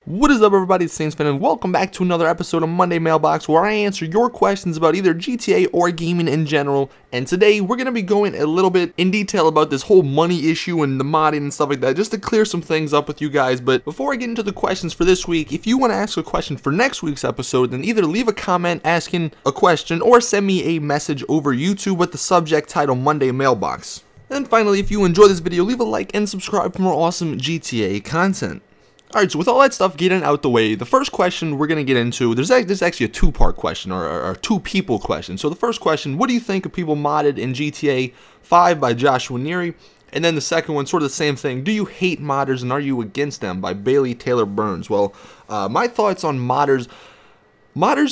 What is up, everybody? It's Saintsfan, and welcome back to another episode of Monday Mailbox, where I answer your questions about either GTA or gaming in general. And today we're going to be going a little bit in detail about this whole money issue and the modding and stuff like that, just to clear some things up with you guys. But before I get into the questions for this week, if you want to ask a question for next week's episode, then either leave a comment asking a question or send me a message over YouTube with the subject title Monday Mailbox. And finally, if you enjoyed this video, leave a like and subscribe for more awesome GTA content. Alright, so with all that stuff getting out the way, the first question we're going to get into, there's actually a two-part question, or a two-people question. So the first question, what do you think of people modded in GTA 5 by Joshua Neary? And then the second one, sort of the same thing, do you hate modders and are you against them, by Bailey Taylor Burns? Well, my thoughts on modders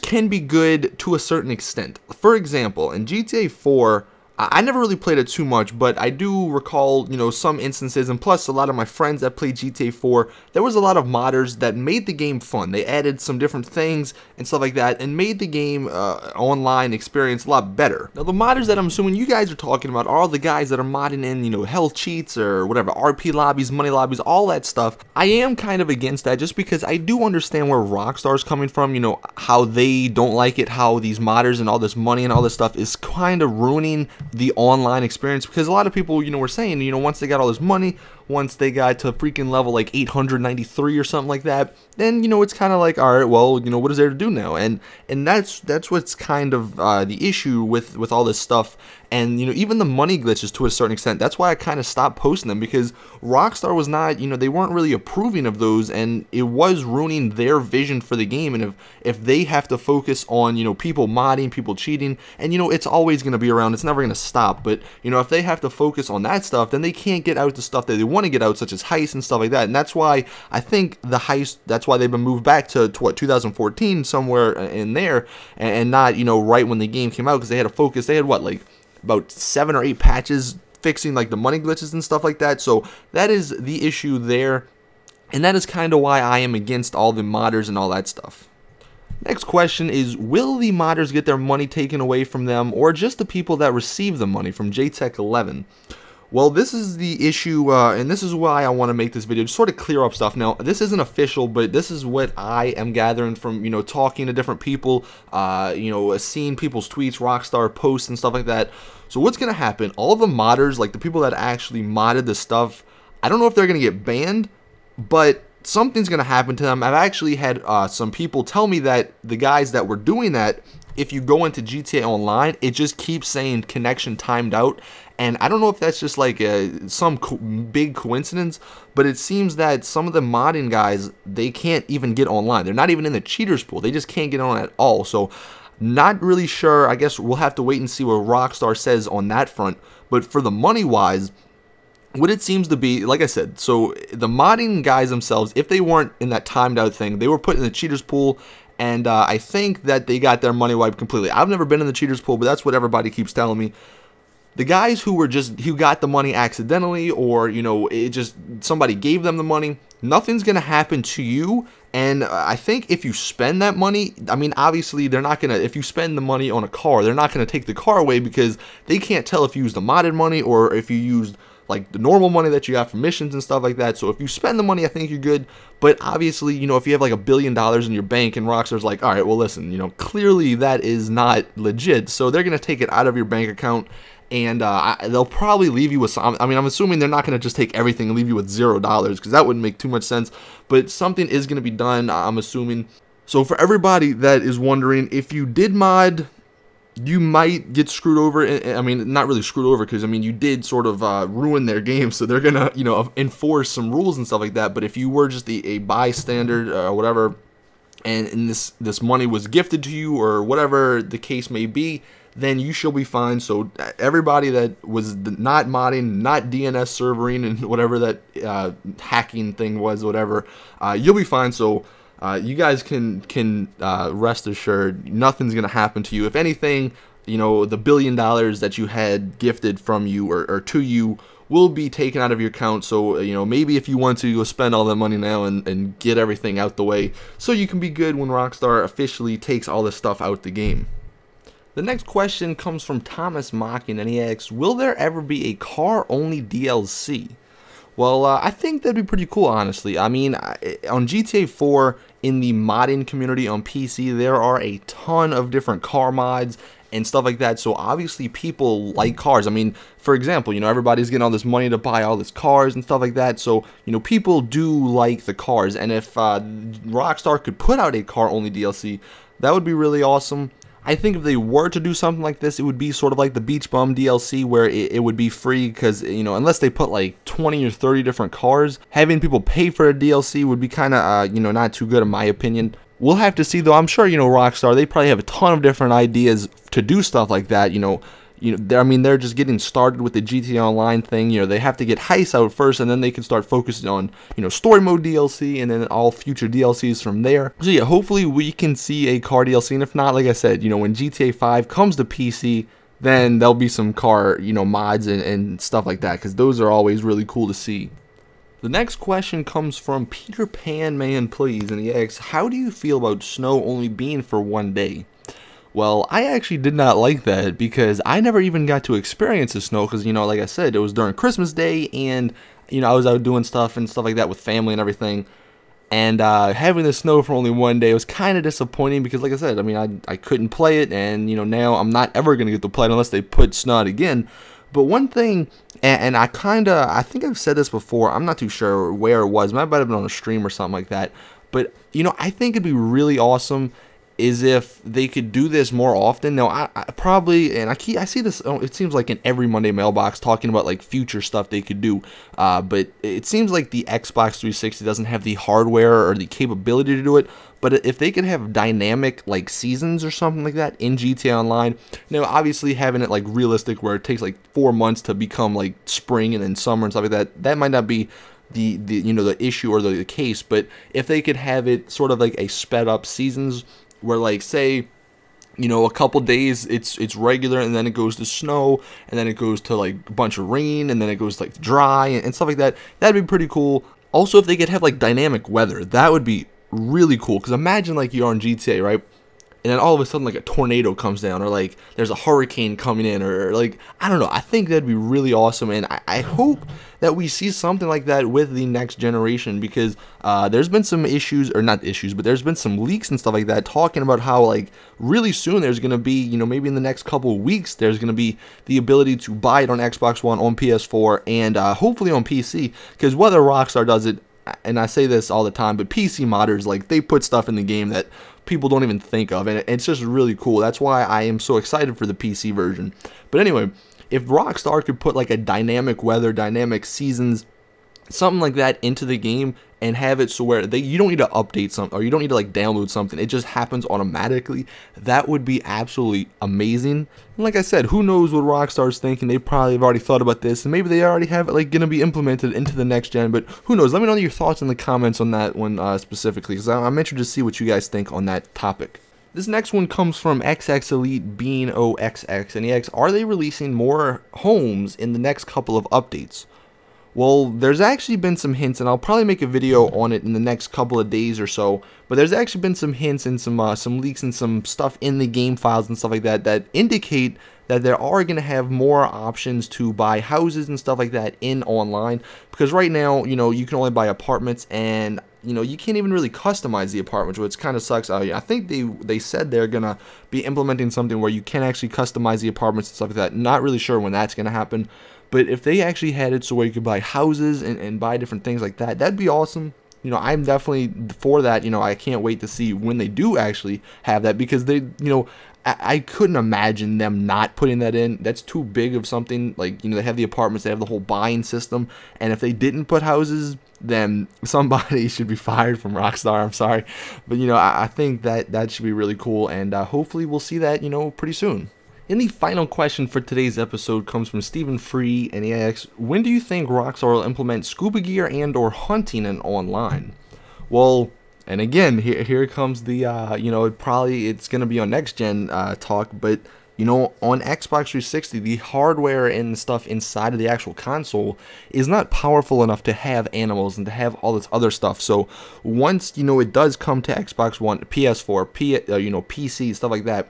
can be good to a certain extent. For example, in GTA 4, I never really played it too much, but I do recall, some instances, and plus a lot of my friends that played GTA 4, there was a lot of modders that made the game fun. They added some different things and stuff like that, and made the game online experience a lot better. Now, the modders that I'm assuming you guys are talking about are all the guys that are modding in, health cheats or whatever, RP lobbies, money lobbies, all that stuff. I am kind of against that, just because I do understand where Rockstar's coming from, how they don't like it, how these modders and all this money and all this stuff is kind of ruining the online experience, because a lot of people, were saying, once they got all this money, once they got to freaking level like 893 or something like that, then, it's kind of like, all right, well, what is there to do now? And that's what's kind of the issue with all this stuff. And, even the money glitches to a certain extent, that's why I kind of stopped posting them, because Rockstar was not, they weren't really approving of those, and it was ruining their vision for the game. And if they have to focus on, people modding, people cheating, and, it's always going to be around, it's never going to stop, but, if they have to focus on that stuff, then they can't get out the stuff that they want to get out, such as heists and stuff like that. And that's why I think the heist, that's why they've been moved back to what, 2014, somewhere in there, and not, right when the game came out, because they had to focus, they had what, like, about 7 or 8 patches fixing like the money glitches and stuff like that. So that is the issue there, and that is kind of why I am against all the modders and all that stuff. Next question is, will the modders get their money taken away from them, or just the people that receive the money? From JTech11. Well, this is the issue, and this is why I want to make this video, to sort of clear up stuff. Now, this isn't official, but this is what I am gathering from, talking to different people, seeing people's tweets, Rockstar posts, and stuff like that. So what's going to happen, all the modders, like the people that actually modded the stuff, I don't know if they're going to get banned, but something's going to happen to them. I've actually had some people tell me that the guys that were doing that, if you go into GTA Online, it just keeps saying connection timed out. And I don't know if that's just like some big coincidence, but it seems that some of the modding guys, they can't even get online. They're not even in the cheaters pool. They just can't get on at all. So not really sure. I guess we'll have to wait and see what Rockstar says on that front. But for the money-wise, what it seems to be, like I said, so the modding guys themselves, if they weren't in that timed out thing, they were put in the cheaters pool, and I think that they got their money wiped completely. I've never been in the cheaters pool, but that's what everybody keeps telling me. The guys who got the money accidentally, or, it just, somebody gave them the money, nothing's going to happen to you. And I think if you spend that money, I mean, obviously they're not going to, if you spend the money on a car, they're not going to take the car away, because they can't tell if you used the modded money or if you used like the normal money that you got from missions and stuff like that. So if you spend the money, I think you're good. But obviously, if you have like $1 billion in your bank and Rockstar's like, all right, well, listen, clearly that is not legit. So they're going to take it out of your bank account, and they'll probably leave you with some. I mean, I'm assuming they're not going to just take everything and leave you with $0, because that wouldn't make too much sense. But something is going to be done, I'm assuming. So for everybody that is wondering, if you did mod, you might get screwed over. I mean, not really screwed over, because I mean, you did sort of ruin their game, so they're gonna enforce some rules and stuff like that. But if you were just a bystander or whatever, and this money was gifted to you or whatever the case may be, then you shall be fine. So everybody that was not modding, not DNS servering, and whatever that hacking thing was, whatever, you'll be fine. So you guys can rest assured, nothing's gonna happen to you. If anything, the $1 billion that you had gifted from you or to you will be taken out of your account. So maybe if you want to, you'll spend all that money now and get everything out the way, so you can be good when Rockstar officially takes all this stuff out the game. The next question comes from Thomas Mocking, and he asks, will there ever be a car only DLC? Well, I think that'd be pretty cool, honestly. I mean, on GTA 4, in the modding community on PC, there are a ton of different car mods and stuff like that. So obviously people like cars. I mean, for example, everybody's getting all this money to buy all these cars and stuff like that. So, people do like the cars. And if Rockstar could put out a car-only DLC, that would be really awesome. I think if they were to do something like this, it would be sort of like the Beach Bum DLC where it would be free because, unless they put like 20 or 30 different cars, having people pay for a DLC would be kind of, not too good in my opinion. We'll have to see, though. I'm sure, Rockstar, they probably have a ton of different ideas to do stuff like that, they're just getting started with the GTA Online thing. They have to get heists out first, and then they can start focusing on, story mode DLC, and then all future DLCs from there. So yeah, hopefully we can see a car DLC, and if not, like I said, when GTA 5 comes to PC, then there'll be some car, mods and stuff like that, because those are always really cool to see. The next question comes from Peter Pan Man Please, and he asks, how do you feel about snow only being for one day? Well, I actually did not like that because I never even got to experience the snow because, like I said, it was during Christmas Day and, I was out doing stuff and stuff like that with family and everything. And having the snow for only one day was kind of disappointing because, like I said, I mean, I couldn't play it, and, now I'm not ever going to get to play it unless they put snow out again. But one thing, and I think I've said this before, I'm not too sure where it was, might have been on a stream or something like that, but, I think it'd be really awesome is if they could do this more often. Now, I probably, and I see this, it seems like in every Monday Mailbox talking about like future stuff they could do, but it seems like the Xbox 360 doesn't have the hardware or the capability to do it. But if they could have dynamic like seasons or something like that in GTA Online, obviously having it like realistic where it takes like 4 months to become like spring and then summer and stuff like that might not be the issue or the case. But if they could have it sort of like a sped up seasons where, like, say, a couple days it's regular, and then it goes to snow, and then it goes to like a bunch of rain, and then it goes to like dry and stuff like that. That'd be pretty cool. Also, if they could have like dynamic weather, that would be really cool. Because imagine like you're on GTA, right? And then all of a sudden like a tornado comes down, or like there's a hurricane coming in, or like, I don't know. I think that'd be really awesome, and I hope that we see something like that with the next generation, because there's been some issues, or not issues, but there's been some leaks and stuff like that talking about how like really soon there's going to be, maybe in the next couple of weeks, there's going to be the ability to buy it on Xbox One, on PS4, and hopefully on PC, because whether Rockstar does it, and I say this all the time, but PC modders, like, they put stuff in the game that people don't even think of, and it's just really cool. That's why I am so excited for the PC version. But anyway, if Rockstar could put like a dynamic weather, dynamic seasons, something like that into the game, and have it so where you don't need to update something, or you don't need to like download something, it just happens automatically, that would be absolutely amazing. And like I said, who knows what Rockstar's thinking? They probably have already thought about this, and maybe they already have it like gonna be implemented into the next gen, but who knows? Let me know your thoughts in the comments on that one specifically, because I'm interested to see what you guys think on that topic. This next one comes from XX Elite Bean OXX, and he asks, are they releasing more homes in the next couple of updates? Well, there's actually been some hints, and I'll probably make a video on it in the next couple of days or so, but there's actually been some hints and some leaks and some stuff in the game files and stuff like that that indicate that there are going to have more options to buy houses and stuff like that in online, because right now, you can only buy apartments, and you can't even really customize the apartments, which kind of sucks. I think they said they're gonna be implementing something where you can actually customize the apartments and stuff like that. Not really sure when that's gonna happen, but if they actually had it so where you could buy houses and buy different things like that, that'd be awesome. I'm definitely for that. I can't wait to see when they do actually have that, because they, I couldn't imagine them not putting that in. That's too big of something. Like, they have the apartments, they have the whole buying system, and if they didn't put houses, then somebody should be fired from Rockstar. I'm sorry, but I think that should be really cool, and hopefully we'll see that pretty soon. And the final question for today's episode comes from Stephen Free, and he asks, when do you think Rockstar will implement scuba gear and or hunting in online? Well, and again, here comes the, it's going to be on next-gen talk, but, on Xbox 360, the hardware and stuff inside of the actual console is not powerful enough to have animals and to have all this other stuff. So once, it does come to Xbox One, PS4, PC, stuff like that,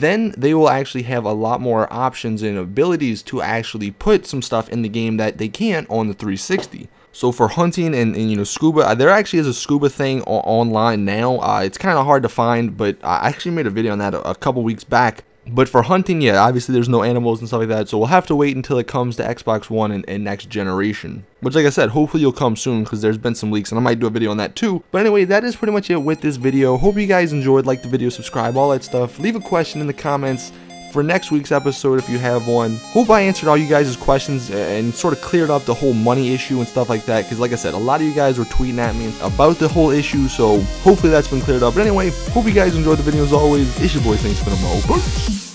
then they will actually have a lot more options and abilities to actually put some stuff in the game that they can't on the 360. So for hunting and you know, scuba, there actually is a scuba thing online now. It's kind of hard to find, but I actually made a video on that a couple weeks back. But for hunting, yeah, obviously there's no animals and stuff like that, so we'll have to wait until it comes to Xbox One and next generation. Which, like I said, hopefully you'll come soon, because there's been some leaks, and I might do a video on that too. But anyway, that is pretty much it with this video. Hope you guys enjoyed, like the video, subscribe, all that stuff. Leave a question in the comments for next week's episode if you have one. Hope I answered all you guys' questions and sort of cleared up the whole money issue and stuff like that, because like I said, a lot of you guys were tweeting at me about the whole issue, so hopefully that's been cleared up. But anyway, hope you guys enjoyed the video as always. It's your boy Saintsfan. Peace.